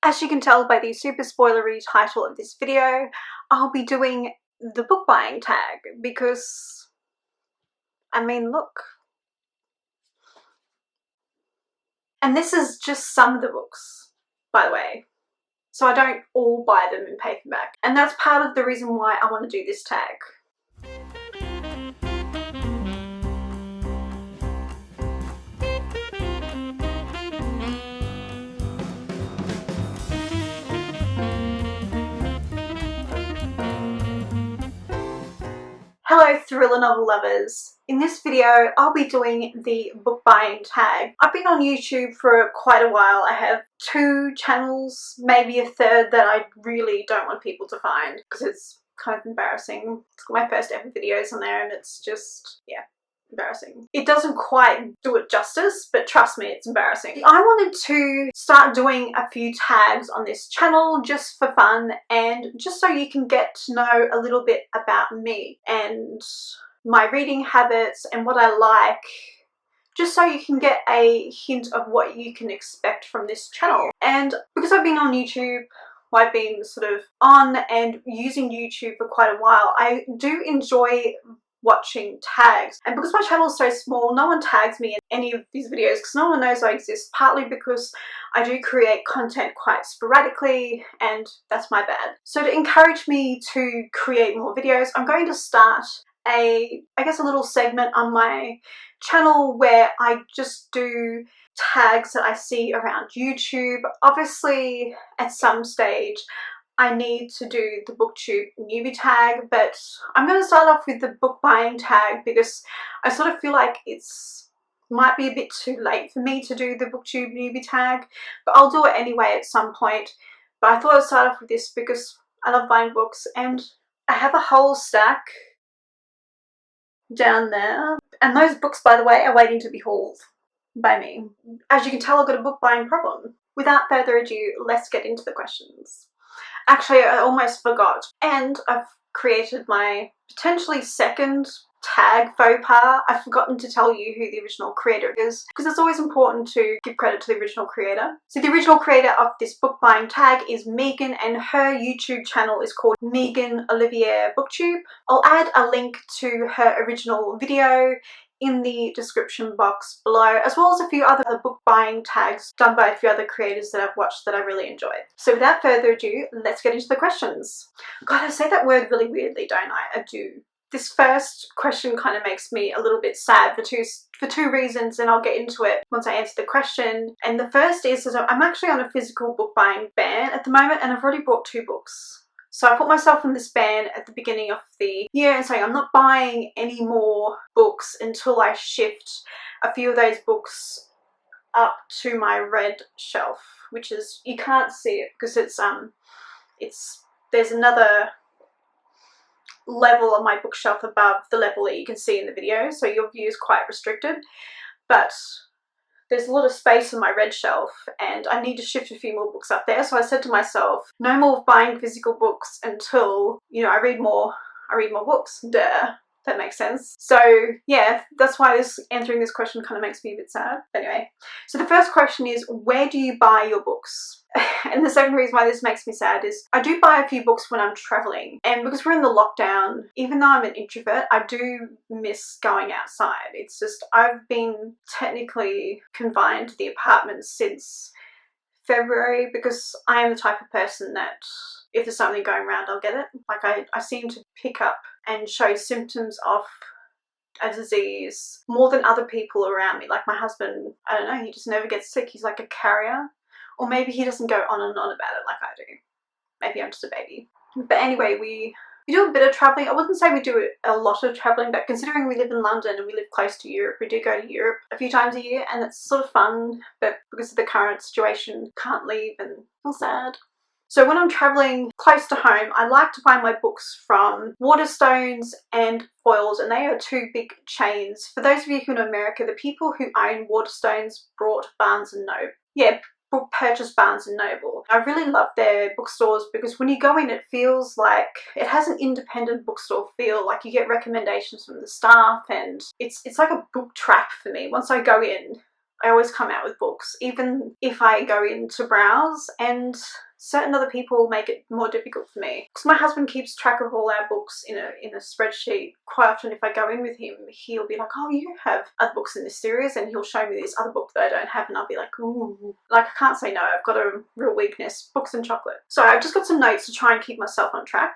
As you can tell by the super spoilery title of this video, I'll be doing the book buying tag because, I mean, look. And this is just some of the books, by the way. So I don't all buy them in paperback. And that's part of the reason why I want to do this tag. Hello thriller novel lovers! In this video I'll be doing the book buying tag. I've been on YouTube for quite a while. I have 2 channels, maybe a third that I really don't want people to find because it's kind of embarrassing. It's my first ever videos on there and it's just, yeah, embarrassing. It doesn't quite do it justice, but trust me, it's embarrassing. I wanted to start doing a few tags on this channel just for fun and just so you can get to know a little bit about me and my reading habits and what I like, just so you can get a hint of what you can expect from this channel. And because I've been on YouTube, I've been sort of on and using YouTube for quite a while, I do enjoy watching tags, and because my channel is so small, no one tags me in any of these videos because no one knows I exist, partly because I do create content quite sporadically and that's my bad. So to encourage me to create more videos, I'm going to start I guess a little segment on my channel where I just do tags that I see around YouTube. Obviously at some stage I need to do the booktube newbie tag, but I'm going to start off with the book buying tag because I sort of feel like might be a bit too late for me to do the booktube newbie tag, but I'll do it anyway at some point. But I thought I'd start off with this because I love buying books and I have a whole stack down there, and those books, by the way, are waiting to be hauled by me. As you can tell, I've got a book buying problem. Without further ado, let's get into the questions. Actually, I almost forgot, and I've created my potentially second tag faux pas. I've forgotten to tell you who the original creator is because it's always important to give credit to the original creator. So the original creator of this book buying tag is Megan, and her YouTube channel is called Megan Olivier Booktube. I'll add a link to her original video in the description box below, as well as a few other book buying tags done by a few other creators that I've watched that I really enjoyed. So without further ado, let's get into the questions. God, I say that word really weirdly, don't I? I do. This first question kind of makes me a little bit sad for two reasons, and I'll get into it once I answer the question. And the first is that I'm actually on a physical book buying ban at the moment, and I've already bought 2 books. So I put myself in this ban at the beginning of the year and saying I'm not buying any more books until I shift a few of those books up to my red shelf, which is, you can't see it because there's another level on my bookshelf above the level that you can see in the video, so your view is quite restricted, but there's a lot of space on my red shelf and I need to shift a few more books up there. So I said to myself, no more buying physical books until, you know, I read more books. Duh. That makes sense. So yeah, that's why answering this question kind of makes me a bit sad. Anyway, so the first question is, where do you buy your books? And the second reason why this makes me sad is I do buy a few books when I'm traveling, and because we're in the lockdown, even though I'm an introvert, I do miss going outside. It's just, I've been technically confined to the apartment since February because I am the type of person that if there's something going around, I'll get it. Like I seem to pick up and show symptoms of a disease more than other people around me. Like my husband, I don't know, he just never gets sick. He's like a carrier. Or maybe he doesn't go on and on about it like I do. Maybe I'm just a baby. But anyway, we do a bit of travelling. I wouldn't say we do a lot of travelling, but considering we live in London and we live close to Europe, we do go to Europe a few times a year, and it's sort of fun, but because of the current situation, can't leave and feel sad. So when I'm travelling close to home, I like to buy my books from Waterstones and Foyles, and they are 2 big chains. For those of you who know America, the people who own Waterstones brought Barnes & Noble. Yeah, purchase Barnes & Noble. I really love their bookstores because when you go in, it feels like it has an independent bookstore feel. Like you get recommendations from the staff, and it's like a book trap for me. Once I go in, I always come out with books, even if I go in to browse, and certain other people make it more difficult for me. Because my husband keeps track of all our books in a spreadsheet. Quite often if I go in with him, he'll be like, oh, you have other books in this series, and he'll show me this other book that I don't have, and I'll be like, ooh. Like, I can't say no, I've got a real weakness, books and chocolate. So I've just got some notes to try and keep myself on track.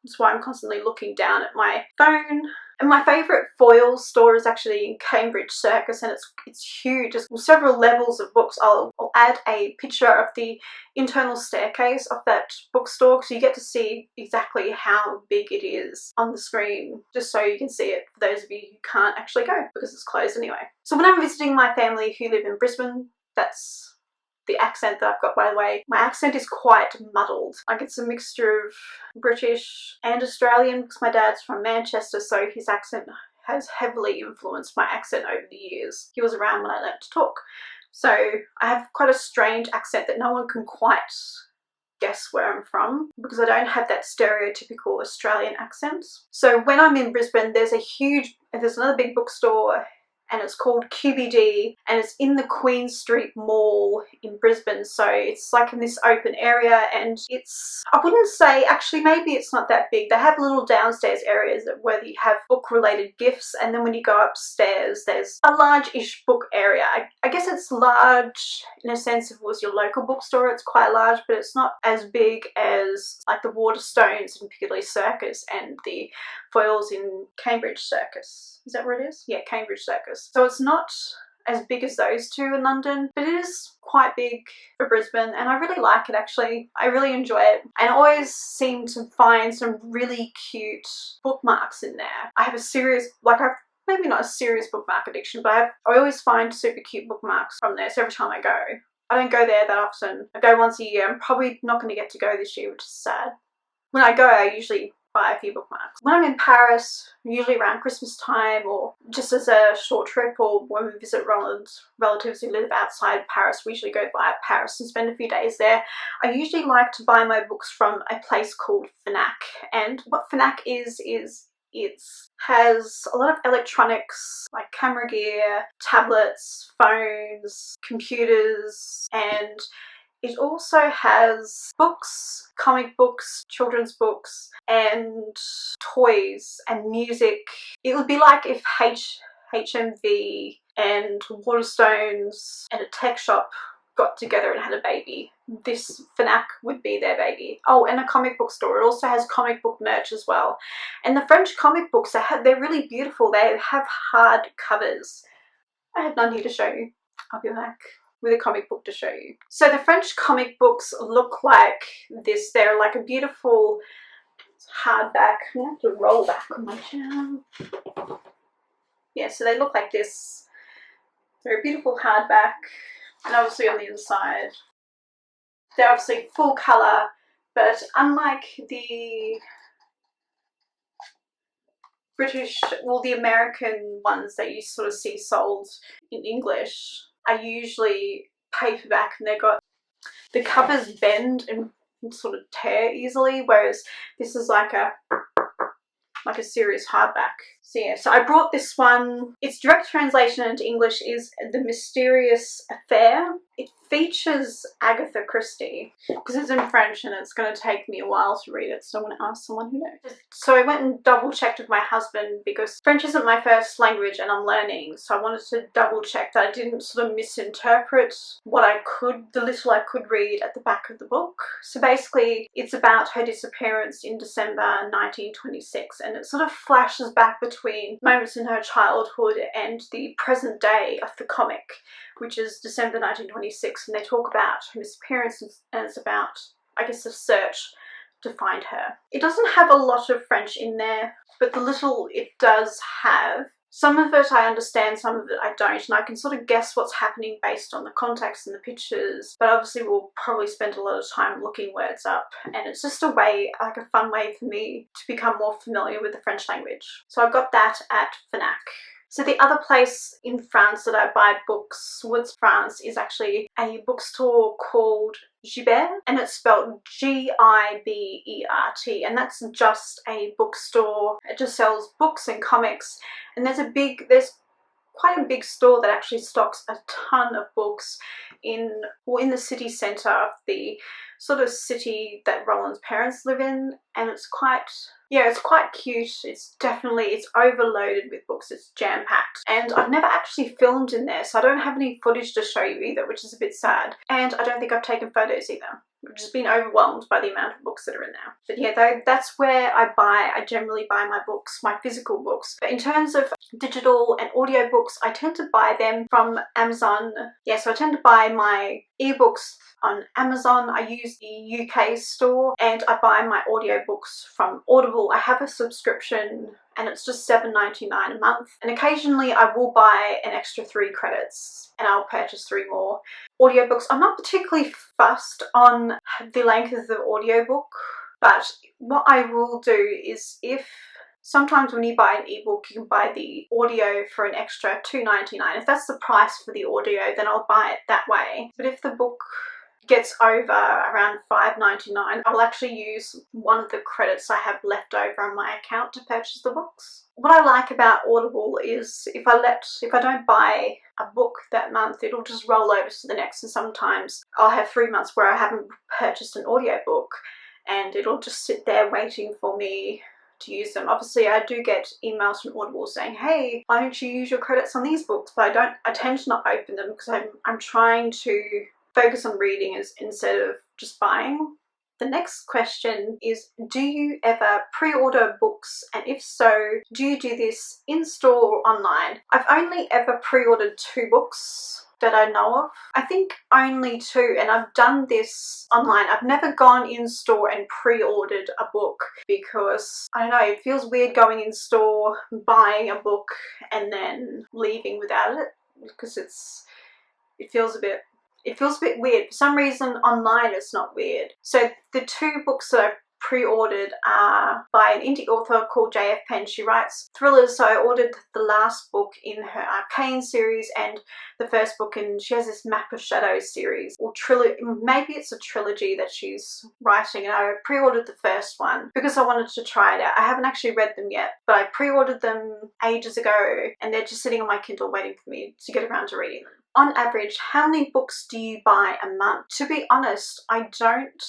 That's why I'm constantly looking down at my phone. And my favourite foil store is actually in Cambridge Circus, and it's huge. There's several levels of books. I'll add a picture of the internal staircase of that bookstore, so you get to see exactly how big it is on the screen, just so you can see it for those of you who can't actually go because it's closed anyway. So when I'm visiting my family who live in Brisbane, that's the accent that I've got, by the way. My accent is quite muddled. Like, it's a mixture of British and Australian because my dad's from Manchester, so his accent has heavily influenced my accent over the years. He was around when I learnt to talk. So I have quite a strange accent that no one can quite guess where I'm from because I don't have that stereotypical Australian accent. So when I'm in Brisbane, there's another big bookstore, and it's called QBD, and it's in the Queen Street Mall in Brisbane. So it's like in this open area, and it's, I wouldn't say, actually maybe it's not that big. They have little downstairs areas where you have book related gifts, and then when you go upstairs there's a large-ish book area. I guess it's large in a sense if it was your local bookstore. It's quite large, but it's not as big as like the Waterstones in Piccadilly Circus and the foils in Cambridge Circus. Is that where it is? Yeah, Cambridge Circus. So it's not as big as those two in London, but it is quite big for Brisbane, and I really like it actually. I really enjoy it, and I always seem to find some really cute bookmarks in there. I have a serious, maybe not a serious bookmark addiction, but I always find super cute bookmarks from there, so every time I go. I don't go there that often. I go once a year. I'm probably not going to get to go this year, which is sad. When I go, I usually buy a few bookmarks. When I'm in Paris, usually around Christmas time or just as a short trip, or when we visit relatives who live outside Paris, we usually go by Paris and spend a few days there. I usually like to buy my books from a place called Fnac, and what Fnac is it has a lot of electronics like camera gear, tablets, phones, computers, and it also has books, comic books, children's books, and toys and music. It would be like if HMV and Waterstones and a tech shop got together and had a baby. This Fnac would be their baby. Oh, and a comic book store. It also has comic book merch as well. And the French comic books, they're really beautiful. They have hard covers. I have none here to show you. I'll be back with a comic book to show you. So the French comic books look like this. They're like a beautiful hardback. I have to roll back on my chair. Yeah, so they look like this. They're a beautiful hardback, and obviously on the inside they're obviously full colour, but unlike the British, well, the American ones that you sort of see sold in English are usually paperback, and they've got the covers bend and sort of tear easily, whereas this is like a serious hardback. So yeah, so I brought this one. Its direct translation into English is The Mysterious Affair. It features Agatha Christie because it's in French and it's going to take me a while to read it, so I'm going to ask someone who knows. So I went and double checked with my husband because French isn't my first language and I'm learning, so I wanted to double check that I didn't sort of misinterpret the little I could read at the back of the book. So basically it's about her disappearance in December 1926, and it sort of flashes back between moments in her childhood and the present day of the comic, which is December 1926, and they talk about her disappearance, and it's about, I guess, a search to find her. It doesn't have a lot of French in there, but the little it does have, some of it I understand, some of it I don't, and I can sort of guess what's happening based on the context and the pictures, but obviously we'll probably spend a lot of time looking words up, and it's just a way, like a fun way for me to become more familiar with the French language. So I got that at Fnac. So the other place in France that I buy books towards France is actually a bookstore called Gibert, and it's spelled G-I-B-E-R-T, and that's just a bookstore. It just sells books and comics, and there's quite a big store that actually stocks a ton of books in the city centre of the sort of city that Roland's parents live in, and it's quite, yeah, it's quite cute. It's overloaded with books. It's jam-packed, and I've never actually filmed in there, so I don't have any footage to show you either, which is a bit sad, and I don't think I've taken photos either. I've just been overwhelmed by the amount of books that are in there. But yeah, that's where I generally buy my books, my physical books. But in terms of digital and audio books, I tend to buy them from Amazon. Yeah, so I tend to buy my ebooks on Amazon. I use the UK store, and I buy my audiobooks from Audible. I have a subscription, and it's just $7.99 a month. And occasionally I will buy an extra 3 credits and I'll purchase 3 more audiobooks. I'm not particularly fussed on the length of the audiobook, but what I will do is, if sometimes when you buy an ebook, you can buy the audio for an extra $2.99. If that's the price for the audio, then I'll buy it that way. But if the book gets over around $5.99, I'll actually use one of the credits I have left over on my account to purchase the books. What I like about Audible is if I don't buy a book that month, it'll just roll over to the next, and sometimes I'll have 3 months where I haven't purchased an audiobook, and it'll just sit there waiting for me to use them. Obviously, I do get emails from Audible saying, hey, why don't you use your credits on these books? But I tend to not open them because I'm trying to focus on reading instead of just buying. The next question is, do you ever pre-order books, and if so, do you do this in store or online? I've only ever pre-ordered 2 books that I know of. I think only 2, and I've done this online. I've never gone in store and pre-ordered a book because, I don't know, it feels weird going in store, buying a book and then leaving without it, because it feels a bit weird. For some reason online it's not weird. So the 2 books that I've pre-ordered are by an indie author called JF Penn. She writes thrillers, so I ordered the last book in her Arcane series and the first book in, she has this Map of Shadows series, or maybe it's a trilogy that she's writing, and I pre-ordered the first one because I wanted to try it out. I haven't actually read them yet, but I pre-ordered them ages ago, and they're just sitting on my Kindle waiting for me to get around to reading them. On average, how many books do you buy a month? To be honest, I don't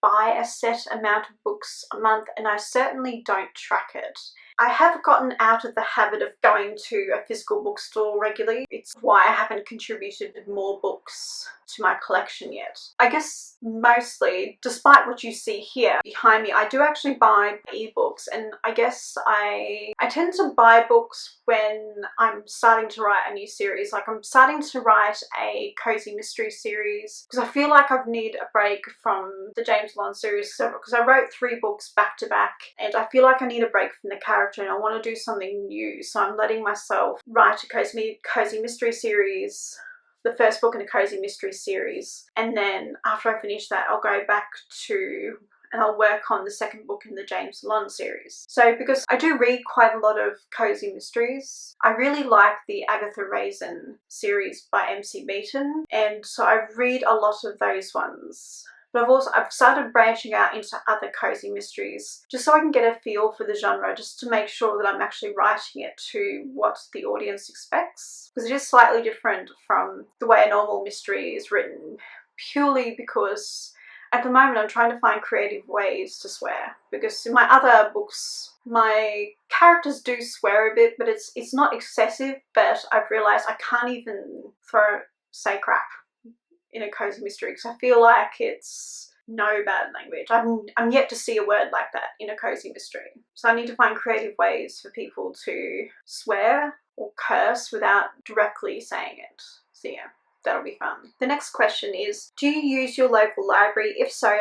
buy a set amount of books a month, and I certainly don't track it. I have gotten out of the habit of going to a physical bookstore regularly. It's why I haven't contributed more books to my collection yet. I guess mostly, despite what you see here behind me, I do actually buy ebooks, and I guess I tend to buy books when I'm starting to write a new series. Like, I'm starting to write a cozy mystery series because I feel like I need a break from the James Bond series, because I wrote 3 books back to back, and I feel like I need a break from the character and I want to do something new. So I'm letting myself write a cozy mystery series, the first book in a cozy mystery series, and then after I finish that I'll go back to and I'll work on the second book in the James Bond series. So because I do read quite a lot of cozy mysteries, I really like the Agatha Raisin series by MC Beaton, and so I read a lot of those ones. But I've started branching out into other cozy mysteries just so I can get a feel for the genre, just to make sure that I'm actually writing it to what the audience expects. Because it is slightly different from the way a normal mystery is written, purely because at the moment I'm trying to find creative ways to swear. Because in my other books, my characters do swear a bit, but it's not excessive, but I've realised I can't even say crap in a cozy mystery because I feel like it's no bad language. I'm yet to see a word like that in a cozy mystery. So I need to find creative ways for people to swear or curse without directly saying it. So yeah, that'll be fun. The next question is, do you use your local library? If so,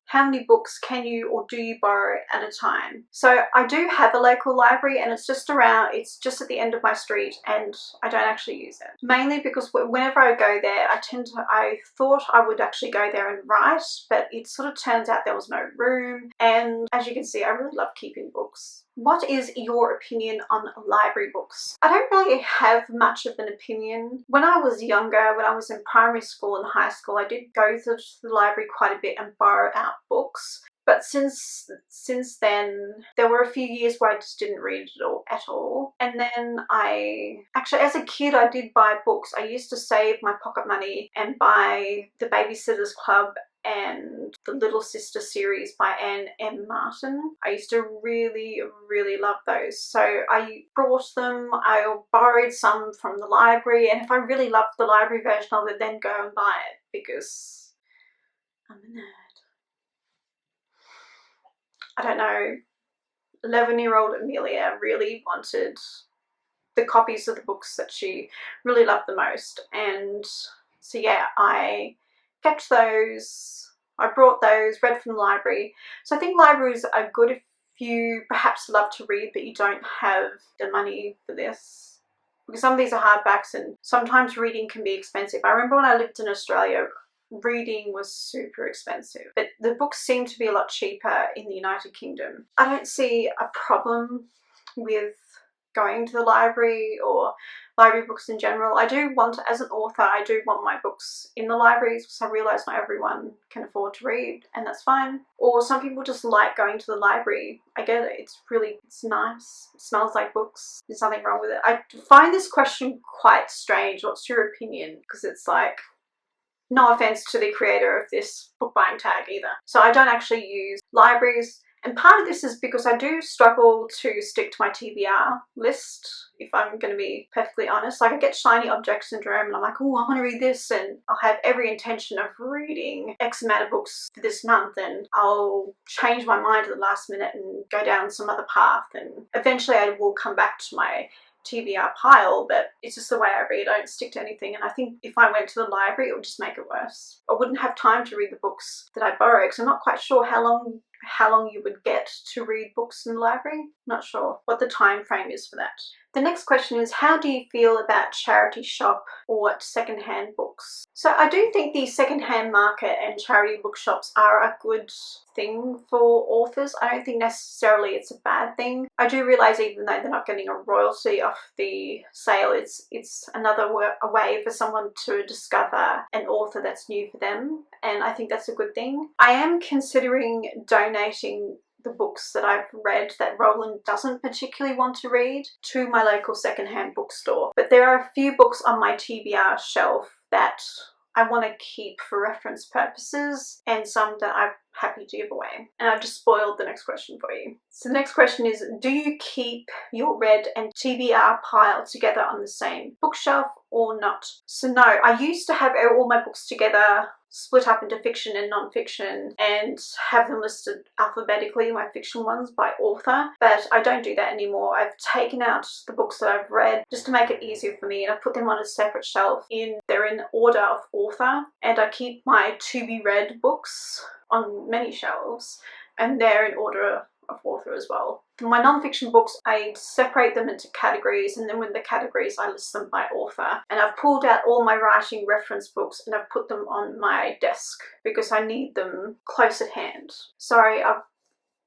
how many books can you or do you borrow at a time? So I do have a local library, and it's just at the end of my street, and I don't actually use it. Mainly because whenever I go there, I thought I would actually go there and write, but it sort of turns out there was no room. And as you can see, I really love keeping books. What is your opinion on library books? I don't really have much of an opinion. When I was younger, when I was in primary school and high school, I did go to the library quite a bit and borrow out books. But since then, there were a few years where I just didn't read it at all. And then actually as a kid I did buy books. I used to save my pocket money and buy The Babysitter's Club and the Little Sister series by Anne M. Martin. I used to really, really love those. So I brought them, I borrowed some from the library, and if I really loved the library version I would then go and buy it because I'm a nerd. I don't know, 11-year-old Amelia really wanted the copies of the books that she really loved the most, and so yeah, I kept those, I brought those, read from the library. So I think libraries are good if you perhaps love to read but you don't have the money for this, because some of these are hardbacks and sometimes reading can be expensive. I remember when I lived in Australia, reading was super expensive, but the books seem to be a lot cheaper in the United Kingdom. I don't see a problem with going to the library or library books in general. I do want, as an author, I do want my books in the libraries because I realise not everyone can afford to read, and that's fine. Or some people just like going to the library. I get it, it's nice, it smells like books, there's nothing wrong with it. I find this question quite strange, what's your opinion? Because it's like, no offense to the creator of this book buying tag either. So I don't actually use libraries, and part of this is because I do struggle to stick to my TBR list, if I'm going to be perfectly honest. Like, I get shiny object syndrome and I'm like, oh, I want to read this, and I'll have every intention of reading X amount of books for this month, and I'll change my mind at the last minute and go down some other path, and eventually I will come back to my TBR pile, but it's just the way I read. I don't stick to anything, and I think if I went to the library it would just make it worse. I wouldn't have time to read the books that I borrow because I'm not quite sure how long you would get to read books in the library. Not sure what the time frame is for that. The next question is, how do you feel about charity shop or secondhand books? So I do think the secondhand market and charity bookshops are a good thing for authors. I don't think necessarily it's a bad thing. I do realise even though they're not getting a royalty off the sale, it's another a way for someone to discover an author that's new for them, and I think that's a good thing. I am considering donating the books that I've read that Roland doesn't particularly want to read to my local secondhand bookstore. But there are a few books on my TBR shelf that I want to keep for reference purposes, and some that I'm happy to give away. And I've just spoiled the next question for you. So the next question is, do you keep your read and TBR pile together on the same bookshelf or not? So no, I used to have all my books together, split up into fiction and non-fiction, and have them listed alphabetically, my fiction ones by author, but I don't do that anymore. I've taken out the books that I've read just to make it easier for me, and I put them on a separate shelf. They're in order of author, and I keep my to be read books on many shelves, and they're in order of author as well. For my non-fiction books, I separate them into categories, and then with the categories I list them by author. And I've pulled out all my writing reference books and I've put them on my desk because I need them close at hand. Sorry, for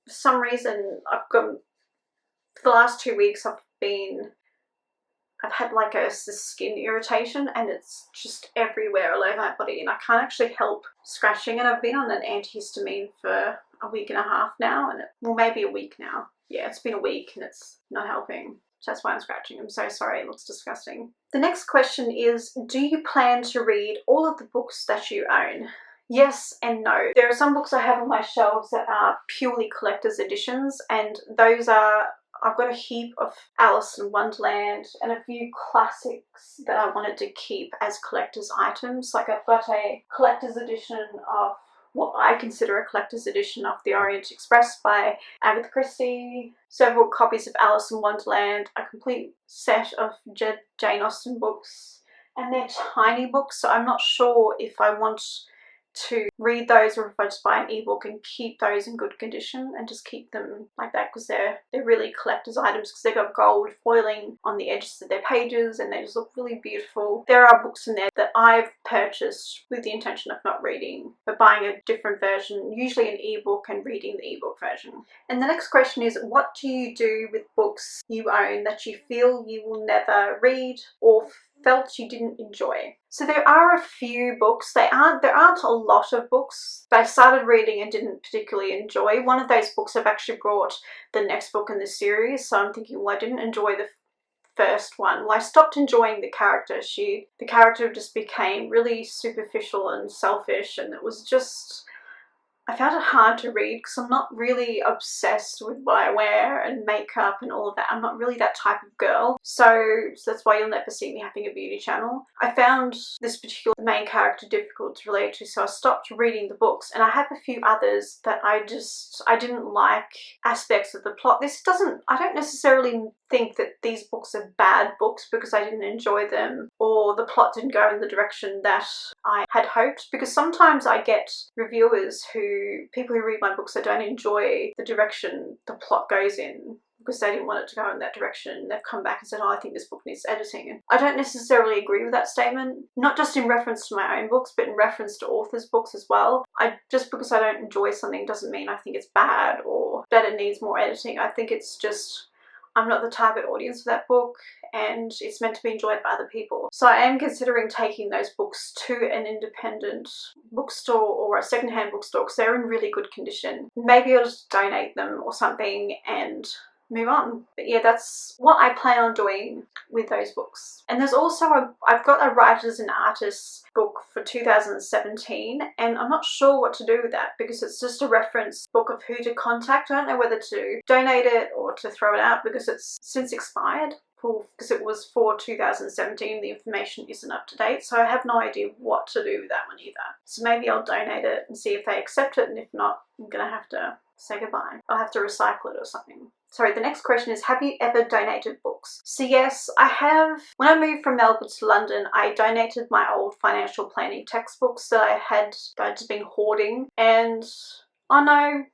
some reason for the last 2 weeks I've had like a skin irritation, and it's just everywhere all over my body, and I can't actually help scratching, and I've been on an antihistamine for a week and a half now, and well, maybe a week now. Yeah, it's been a week and it's not helping. So that's why I'm scratching. I'm so sorry, it looks disgusting. The next question is, do you plan to read all of the books that you own? Yes and no. There are some books I have on my shelves that are purely collector's editions, and those are, I've got a heap of Alice in Wonderland and a few classics that I wanted to keep as collector's items. Like, I've got a collector's edition of what I consider a collector's edition of The Orient Express by Agatha Christie, several copies of Alice in Wonderland, a complete set of Jane Austen books, and they're tiny books, so I'm not sure if I want to read those or if I just buy an ebook and keep those in good condition and just keep them like that, because they're really collector's items, because they've got gold foiling on the edges of their pages and they just look really beautiful. There are books in there that I've purchased with the intention of not reading but buying a different version, usually an ebook, and reading the ebook version. And the next question is, what do you do with books you own that you feel you will never read or felt you didn't enjoy? So there are a few books. There aren't a lot of books that I started reading and didn't particularly enjoy. One of those books I've actually brought the next book in the series, so I'm thinking, well, I didn't enjoy the first one. Well, I stopped enjoying the character. The character just became really superficial and selfish, and it was just, I found it hard to read because I'm not really obsessed with what I wear and makeup and all of that. I'm not really that type of girl. So that's why you'll never see me having a beauty channel. I found this particular main character difficult to relate to, so I stopped reading the books, and I have a few others that I didn't like aspects of the plot. I don't necessarily think that these books are bad books because I didn't enjoy them or the plot didn't go in the direction that I had hoped, because sometimes I get people who read my books that don't enjoy the direction the plot goes in because they didn't want it to go in that direction. They've come back and said, oh, I think this book needs editing. And I don't necessarily agree with that statement, not just in reference to my own books, but in reference to authors' books as well. Just because I don't enjoy something doesn't mean I think it's bad or that it needs more editing. I think it's just, I'm not the target audience for that book, and it's meant to be enjoyed by other people. So I am considering taking those books to an independent bookstore or a secondhand bookstore because they're in really good condition. Maybe I'll just donate them or something and move on. But yeah, that's what I plan on doing with those books. And there's also I've got a writers and artists book for 2017, and I'm not sure what to do with that because it's just a reference book of who to contact. I don't know whether to donate it or to throw it out because it's since expired. Because it was for 2017, the information isn't up to date, so I have no idea what to do with that one either. So maybe I'll donate it and see if they accept it, and if not, I'm gonna have to say goodbye. I'll have to recycle it or something. Sorry, the next question is, have you ever donated books? So yes, I have. When I moved from Melbourne to London, I donated my old financial planning textbooks that I'd just been hoarding, and oh no,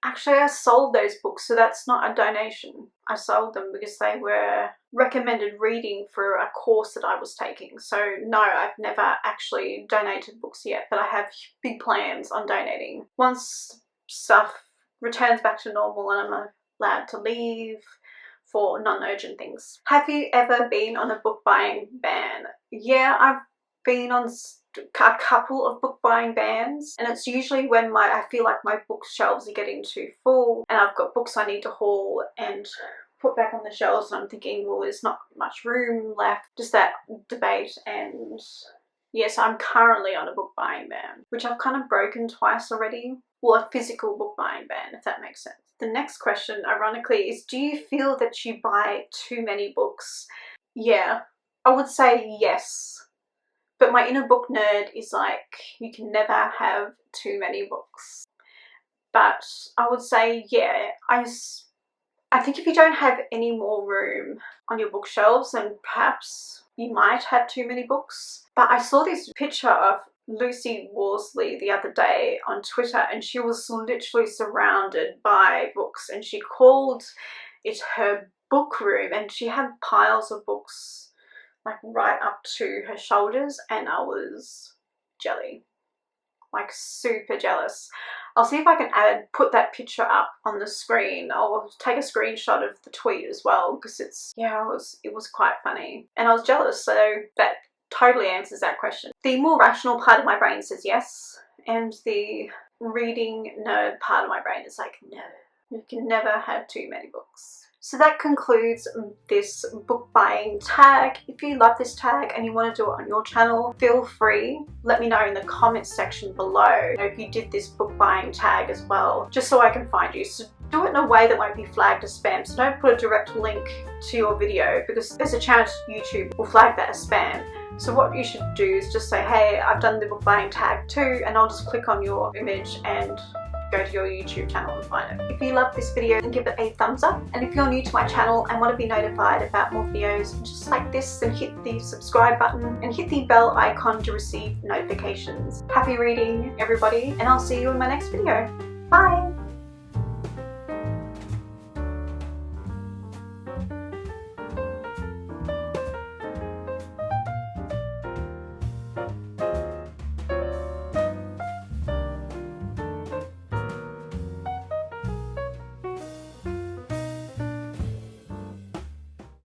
actually I sold those books, so that's not a donation. I sold them because they were recommended reading for a course that I was taking. So no, I've never actually donated books yet, but I have big plans on donating. Once stuff returns back to normal and I'm allowed to leave for non-urgent things. Have you ever been on a book buying ban? Yeah, I've been on a couple of book buying bans, and it's usually when I feel like my bookshelves are getting too full and I've got books I need to haul and put back on the shelves, and I'm thinking, well, there's not much room left. Just that debate. And yes, I'm currently on a book buying ban, which I've kind of broken twice already. Well, a physical book buying ban, if that makes sense. The next question, ironically, is, do you feel that you buy too many books? Yeah, I would say yes. But my inner book nerd is like, you can never have too many books. But I would say, yeah, I think if you don't have any more room on your bookshelves, then perhaps you might have too many books. But I saw this picture of Lucy Worsley the other day on Twitter, and she was literally surrounded by books, and she called it her book room, and she had piles of books like right up to her shoulders, and I was jelly, like super jealous. I'll see if I can put that picture up on the screen. I'll take a screenshot of the tweet as well, because it was quite funny, and I was jealous. So that totally answers that question. The more rational part of my brain says yes, and the reading nerd part of my brain is like, no, you can never have too many books. So that concludes this book buying tag. If you love this tag and you want to do it on your channel, feel free. Let me know in the comments section below if you did this book buying tag as well, just so I can find you. So do it in a way that won't be flagged as spam. So don't put a direct link to your video, because there's a chance YouTube will flag that as spam. So what you should do is just say, hey, I've done the book buying tag too, and I'll just click on your image and go to your YouTube channel and find it. If you love this video, then give it a thumbs up. And if you're new to my channel and want to be notified about more videos just like this, then hit the subscribe button and hit the bell icon to receive notifications. Happy reading, everybody, and I'll see you in my next video. Bye!